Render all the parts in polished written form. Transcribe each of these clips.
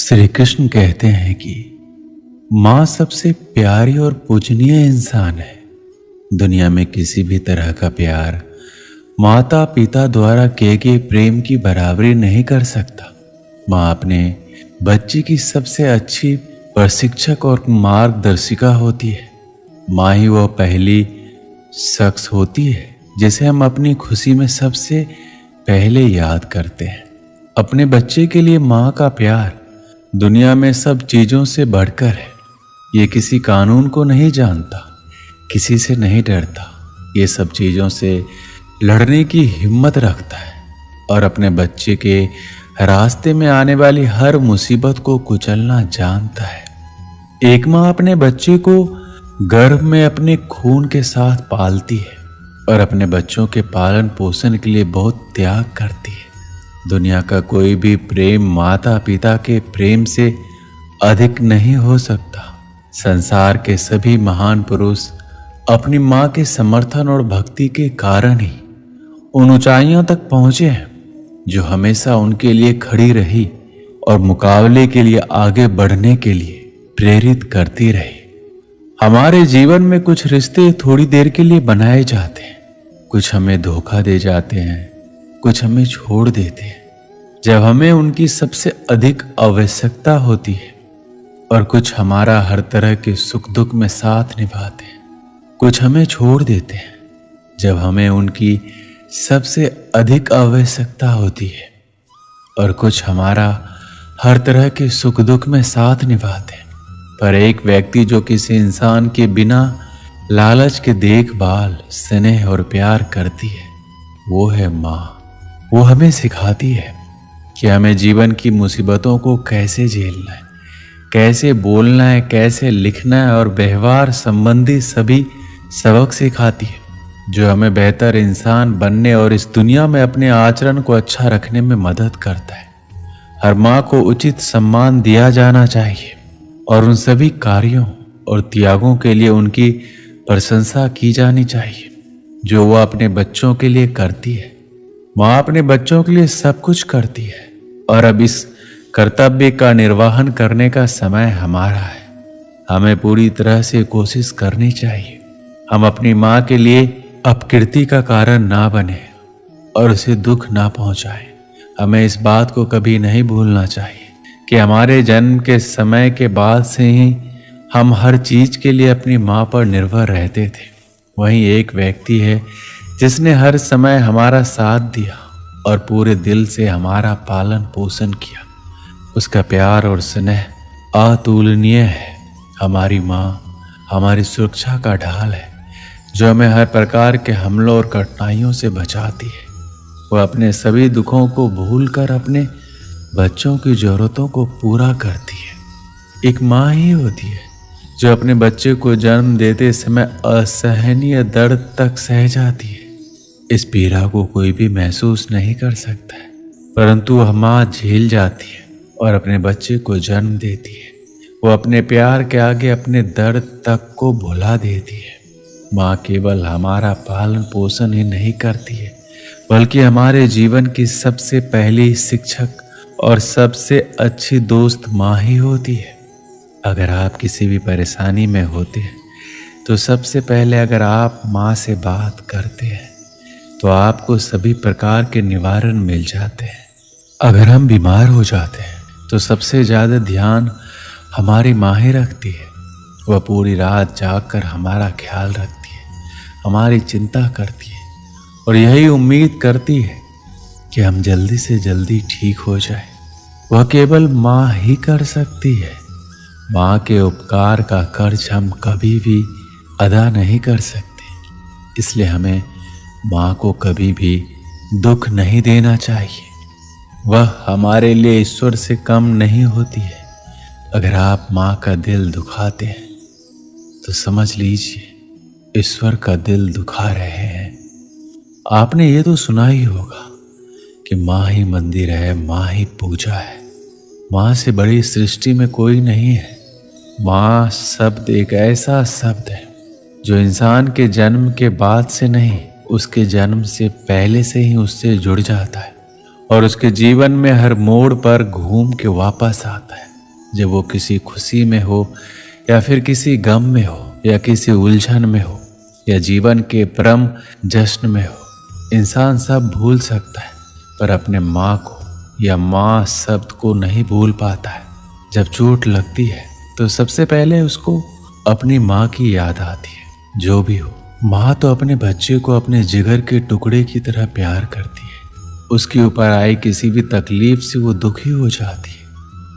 श्री कृष्ण कहते हैं कि माँ सबसे प्यारी और पूजनीय इंसान है। दुनिया में किसी भी तरह का प्यार माता पिता द्वारा किए गए प्रेम की बराबरी नहीं कर सकता। माँ अपने बच्चे की सबसे अच्छी प्रशिक्षक और मार्गदर्शिका होती है। माँ ही वह पहली शख्स होती है जिसे हम अपनी खुशी में सबसे पहले याद करते हैं। अपने बच्चे के लिए माँ का प्यार दुनिया में सब चीजों से बढ़कर है। ये किसी कानून को नहीं जानता, किसी से नहीं डरता, ये सब चीजों से लड़ने की हिम्मत रखता है और अपने बच्चे के रास्ते में आने वाली हर मुसीबत को कुचलना जानता है। एक माँ अपने बच्चे को गर्भ में अपने खून के साथ पालती है और अपने बच्चों के पालन पोषण के लिए बहुत त्याग करती है। दुनिया का कोई भी प्रेम माता पिता के प्रेम से अधिक नहीं हो सकता। संसार के सभी महान पुरुष अपनी माँ के समर्थन और भक्ति के कारण ही उन ऊंचाइयों तक पहुंचे हैं जो हमेशा उनके लिए खड़ी रही और मुकाबले के लिए आगे बढ़ने के लिए प्रेरित करती रही। हमारे जीवन में कुछ रिश्ते थोड़ी देर के लिए बनाए जाते हैं, कुछ हमें धोखा दे जाते हैं, कुछ हमें छोड़ देते हैं जब हमें उनकी सबसे अधिक आवश्यकता होती है, और कुछ हमारा हर तरह के सुख दुख में साथ निभाते हैं। कुछ हमें छोड़ देते हैं जब हमें उनकी सबसे अधिक आवश्यकता होती है, और कुछ हमारा हर तरह के सुख दुख में साथ निभाते हैं। पर एक व्यक्ति जो किसी इंसान के बिना लालच के देखभाल, स्नेह और प्यार करती है, वो है माँ। वो हमें सिखाती है कि हमें जीवन की मुसीबतों को कैसे झेलना है, कैसे बोलना है, कैसे लिखना है, और व्यवहार संबंधी सभी सबक सिखाती है जो हमें बेहतर इंसान बनने और इस दुनिया में अपने आचरण को अच्छा रखने में मदद करता है। हर माँ को उचित सम्मान दिया जाना चाहिए और उन सभी कार्यों और त्यागों के लिए उनकी प्रशंसा की जानी चाहिए जो वह अपने बच्चों के लिए करती है। माँ अपने बच्चों के लिए सब कुछ करती है और अब इस कर्तव्य का निर्वहन करने का समय हमारा है। हमें पूरी तरह से कोशिश करनी चाहिए हम अपनी माँ के लिए अपकीर्ति का कारण ना बने और उसे दुख ना पहुंचाएं। हमें इस बात को कभी नहीं भूलना चाहिए कि हमारे जन्म के समय के बाद से ही हम हर चीज के लिए अपनी माँ पर निर्भर रहते थे। वहीं एक व्यक्ति है जिसने हर समय हमारा साथ दिया और पूरे दिल से हमारा पालन पोषण किया। उसका प्यार और स्नेह अतुलनीय है। हमारी माँ हमारी सुरक्षा का ढाल है जो हमें हर प्रकार के हमलों और कठिनाइयों से बचाती है। वह अपने सभी दुखों को भूलकर अपने बच्चों की जरूरतों को पूरा करती है। एक माँ ही होती है जो अपने बच्चे को जन्म देते समय असहनीय दर्द तक सह जाती है। इस पीड़ा को कोई भी महसूस नहीं कर सकता है, परंतु वह माँ झेल जाती है और अपने बच्चे को जन्म देती है। वो अपने प्यार के आगे अपने दर्द तक को भुला देती है। माँ केवल हमारा पालन पोषण ही नहीं करती है, बल्कि हमारे जीवन की सबसे पहली शिक्षक और सबसे अच्छी दोस्त माँ ही होती है। अगर आप किसी भी परेशानी में होते हैं तो सबसे पहले अगर आप माँ से बात करते हैं तो आपको सभी प्रकार के निवारण मिल जाते हैं। अगर हम बीमार हो जाते हैं तो सबसे ज़्यादा ध्यान हमारी माँ ही रखती है। वह पूरी रात जागकर हमारा ख्याल रखती है, हमारी चिंता करती है और यही उम्मीद करती है कि हम जल्दी से जल्दी ठीक हो जाए। वह केवल माँ ही कर सकती है। माँ के उपकार का कर्ज हम कभी भी अदा नहीं कर सकते, इसलिए हमें माँ को कभी भी दुख नहीं देना चाहिए। वह हमारे लिए ईश्वर से कम नहीं होती है। अगर आप माँ का दिल दुखाते हैं तो समझ लीजिए ईश्वर का दिल दुखा रहे हैं। आपने ये तो सुना ही होगा कि माँ ही मंदिर है, माँ ही पूजा है, माँ से बड़ी सृष्टि में कोई नहीं है। माँ शब्द एक ऐसा शब्द है जो इंसान के जन्म के बाद से नहीं, उसके जन्म से पहले से ही उससे जुड़ जाता है और उसके जीवन में हर मोड़ पर घूम के वापस आता है। जब वो किसी खुशी में हो या फिर किसी गम में हो या किसी उलझन में हो या जीवन के परम जश्न में हो। इंसान सब भूल सकता है पर अपने माँ को या माँ शब्द को नहीं भूल पाता है। जब चोट लगती है तो सबसे पहले उसको अपनी माँ की याद आती है। जो भी हो, माँ तो अपने बच्चे को अपने जिगर के टुकड़े की तरह प्यार करती है। उसके ऊपर आई किसी भी तकलीफ से वो दुखी हो जाती है,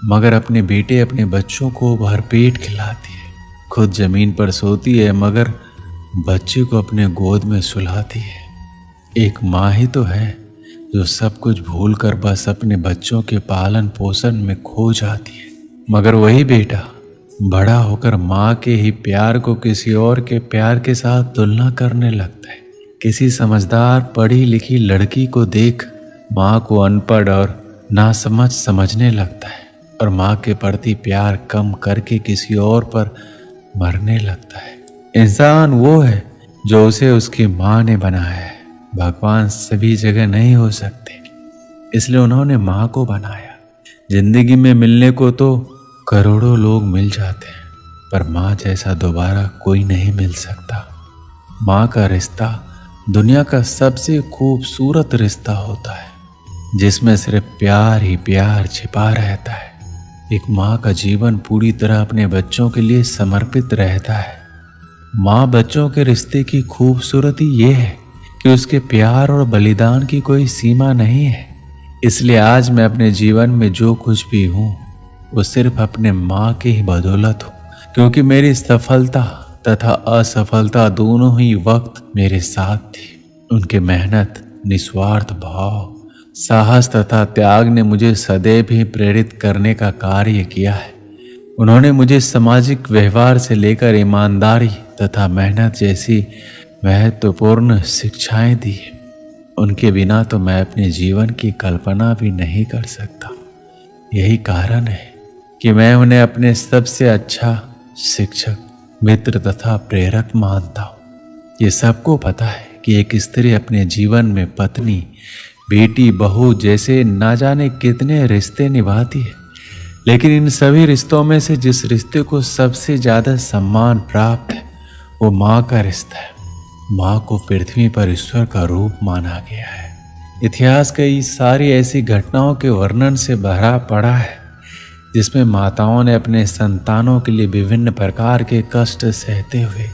मगर अपने बेटे अपने बच्चों को भरपेट खिलाती है। खुद जमीन पर सोती है मगर बच्चे को अपने गोद में सुलाती है। एक माँ ही तो है जो सब कुछ भूल कर बस अपने बच्चों के पालन पोषण में खो जाती है। मगर वही बेटा बड़ा होकर माँ के ही प्यार को किसी और के प्यार के साथ तुलना करने लगता है। किसी समझदार पढ़ी लिखी लड़की को देख माँ को अनपढ़ और नासमझ समझने लगता है और माँ के प्रति प्यार कम करके किसी और पर मरने लगता है। इंसान वो है जो उसे उसकी माँ ने बनाया है। भगवान सभी जगह नहीं हो सकते, इसलिए उन्होंने माँ को बनाया। जिंदगी में मिलने को तो करोड़ों लोग मिल जाते हैं पर माँ जैसा दोबारा कोई नहीं मिल सकता। माँ का रिश्ता दुनिया का सबसे खूबसूरत रिश्ता होता है जिसमें सिर्फ प्यार ही प्यार छिपा रहता है। एक माँ का जीवन पूरी तरह अपने बच्चों के लिए समर्पित रहता है। माँ बच्चों के रिश्ते की खूबसूरती ये है कि उसके प्यार और बलिदान की कोई सीमा नहीं है। इसलिए आज मैं अपने जीवन में जो कुछ भी हूँ वो सिर्फ अपने माँ की ही बदौलत हूँ, क्योंकि मेरी सफलता तथा असफलता दोनों ही वक्त मेरे साथ थी। उनके मेहनत, निस्वार्थ भाव, साहस तथा त्याग ने मुझे सदैव ही प्रेरित करने का कार्य किया है। उन्होंने मुझे सामाजिक व्यवहार से लेकर ईमानदारी तथा मेहनत जैसी महत्वपूर्ण शिक्षाएं दी है। उनके बिना तो मैं अपने जीवन की कल्पना भी नहीं कर सकता। यही कारण है कि मैं उन्हें अपने सबसे अच्छा शिक्षक, मित्र तथा प्रेरक मानता हूँ। ये सबको पता है कि एक स्त्री अपने जीवन में पत्नी, बेटी, बहू जैसे ना जाने कितने रिश्ते निभाती है, लेकिन इन सभी रिश्तों में से जिस रिश्ते को सबसे ज्यादा सम्मान प्राप्त है वो माँ का रिश्ता है। माँ को पृथ्वी पर ईश्वर का रूप माना गया है। इतिहास कई सारी ऐसी घटनाओं के वर्णन से भरा पड़ा है जिसमें माताओं ने अपने संतानों के लिए विभिन्न प्रकार के कष्ट सहते हुए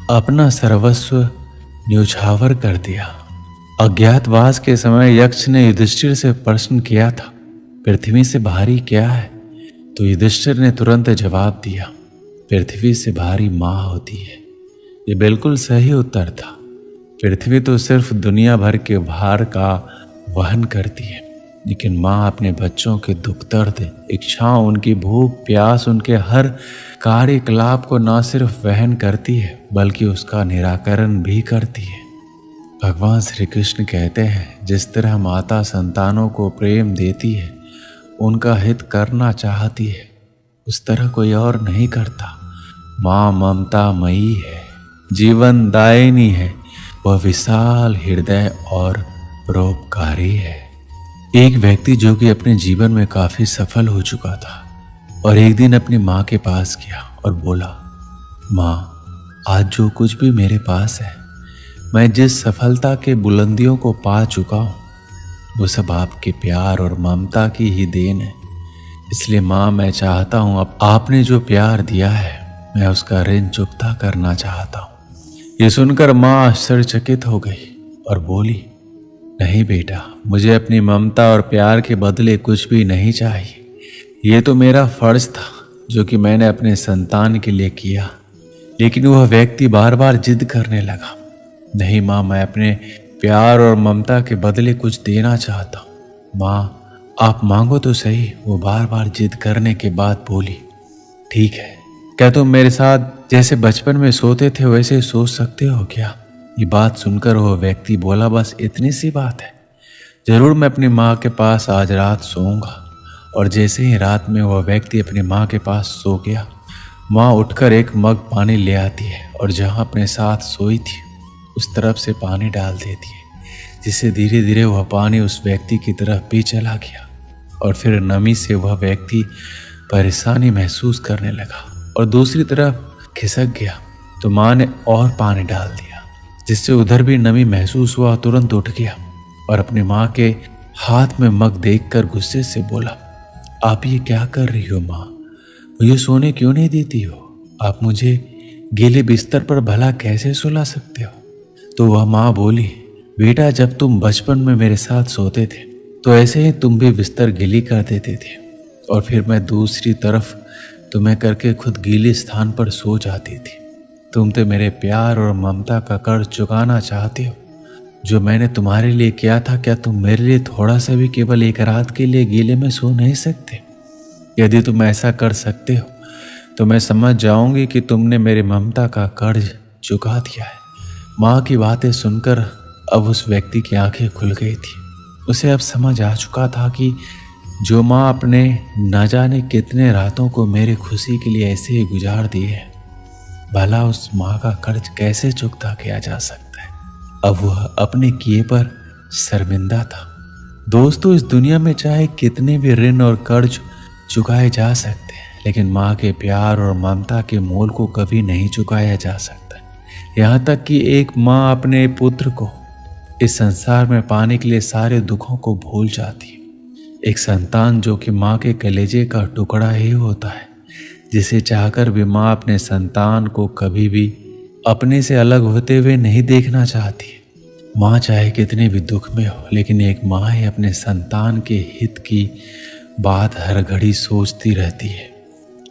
अपना सर्वस्व न्यौछावर कर दिया। अज्ञातवास के समय यक्ष ने युधिष्ठिर से प्रश्न किया था, पृथ्वी से भारी क्या है? तो युधिष्ठिर ने तुरंत जवाब दिया, पृथ्वी से भारी माँ होती है। ये बिल्कुल सही उत्तर था। पृथ्वी तो सिर्फ दुनिया भर के भार का वहन करती है, लेकिन माँ अपने बच्चों के दुख दर्द, इच्छाओं, उनकी भूख प्यास, उनके हर कार्यकलाप को न सिर्फ वहन करती है बल्कि उसका निराकरण भी करती है। भगवान श्री कृष्ण कहते हैं, जिस तरह माता संतानों को प्रेम देती है, उनका हित करना चाहती है, उस तरह कोई और नहीं करता। माँ ममता मयी है, जीवन दायिनी है, वह विशाल हृदय और परोपकारी है। एक व्यक्ति जो कि अपने जीवन में काफी सफल हो चुका था और एक दिन अपनी माँ के पास गया और बोला, माँ, आज जो कुछ भी मेरे पास है, मैं जिस सफलता के बुलंदियों को पा चुका हूँ, वो सब आपके प्यार और ममता की ही देन है। इसलिए माँ, मैं चाहता हूँ अब आपने जो प्यार दिया है मैं उसका ऋण चुकता करना चाहता हूँ। ये सुनकर माँ आश्चर्यचकित हो गई और बोली, नहीं बेटा, मुझे अपनी ममता और प्यार के बदले कुछ भी नहीं चाहिए। ये तो मेरा फर्ज था जो कि मैंने अपने संतान के लिए किया। लेकिन वह व्यक्ति बार बार जिद करने लगा, नहीं माँ, मैं अपने प्यार और ममता के बदले कुछ देना चाहता हूँ। माँ, आप मांगो तो सही। वो बार बार जिद करने के बाद बोली, ठीक है, क्या तुम मेरे साथ जैसे बचपन में सोते थे वैसे सो सकते हो क्या? ये बात सुनकर वह व्यक्ति बोला, बस इतनी सी बात है, जरूर मैं अपनी माँ के पास आज रात सोऊंगा। और जैसे ही रात में वह व्यक्ति अपनी माँ के पास सो गया, माँ उठकर एक मग पानी ले आती है और जहाँ अपने साथ सोई थी उस तरफ से पानी डाल देती है, जिससे धीरे धीरे वह पानी उस व्यक्ति की तरफ भी चला गया और फिर नमी से वह व्यक्ति परेशानी महसूस करने लगा और दूसरी तरफ खिसक गया तो माँ ने और पानी डाल दिया, जिससे उधर भी नमी महसूस हुआ। तुरंत उठ गया और अपनी माँ के हाथ में मग देखकर गुस्से से बोला, आप ये क्या कर रही हो माँ? मुझे सोने क्यों नहीं देती हो? आप मुझे गीले बिस्तर पर भला कैसे सुला सकते हो? तो वह माँ बोली, बेटा जब तुम बचपन में मेरे साथ सोते थे तो ऐसे ही तुम भी बिस्तर गीली कर देते थे और फिर मैं दूसरी तरफ तुम्हें करके खुद गीले स्थान पर सो जाती थी। तुम तो मेरे प्यार और ममता का कर्ज चुकाना चाहते हो जो मैंने तुम्हारे लिए किया था। क्या तुम मेरे लिए थोड़ा सा भी केवल एक रात के लिए गीले में सो नहीं सकते? यदि तुम ऐसा कर सकते हो तो मैं समझ जाऊंगी कि तुमने मेरी ममता का कर्ज चुका दिया है। माँ की बातें सुनकर अब उस व्यक्ति की आंखें खुल गई थी। उसे अब समझ आ चुका था कि जो माँ अपने न जाने कितने रातों को मेरी खुशी के लिए ऐसे ही गुजार दिए हैं, भला उस माँ का कर्ज कैसे चुकता किया जा सकता है। अब वह अपने किए पर शर्मिंदा था। दोस्तों, इस दुनिया में चाहे कितने भी ऋण और कर्ज चुकाए जा सकते हैं, लेकिन माँ के प्यार और ममता के मोल को कभी नहीं चुकाया जा सकता। यहाँ तक कि एक माँ अपने पुत्र को इस संसार में पाने के लिए सारे दुखों को भूल जाती है। एक संतान जो कि माँ के कलेजे का टुकड़ा ही होता है, जिसे चाहकर भी माँ अपने संतान को कभी भी अपने से अलग होते हुए नहीं देखना चाहती। माँ चाहे कितने भी दुख में हो, लेकिन एक माँ ही अपने संतान के हित की बात हर घड़ी सोचती रहती है।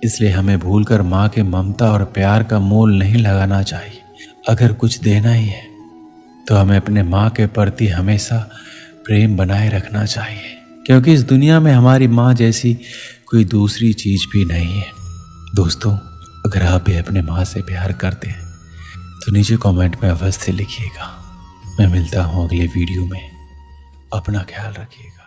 इसलिए हमें भूलकर माँ के ममता और प्यार का मोल नहीं लगाना चाहिए। अगर कुछ देना ही है तो हमें अपने माँ के प्रति हमेशा प्रेम बनाए रखना चाहिए, क्योंकि इस दुनिया में हमारी माँ जैसी कोई दूसरी चीज भी नहीं है। दोस्तों, अगर आप भी अपने माँ से प्यार करते हैं तो नीचे कमेंट में अवश्य लिखिएगा। मैं मिलता हूँ अगले वीडियो में। अपना ख्याल रखिएगा।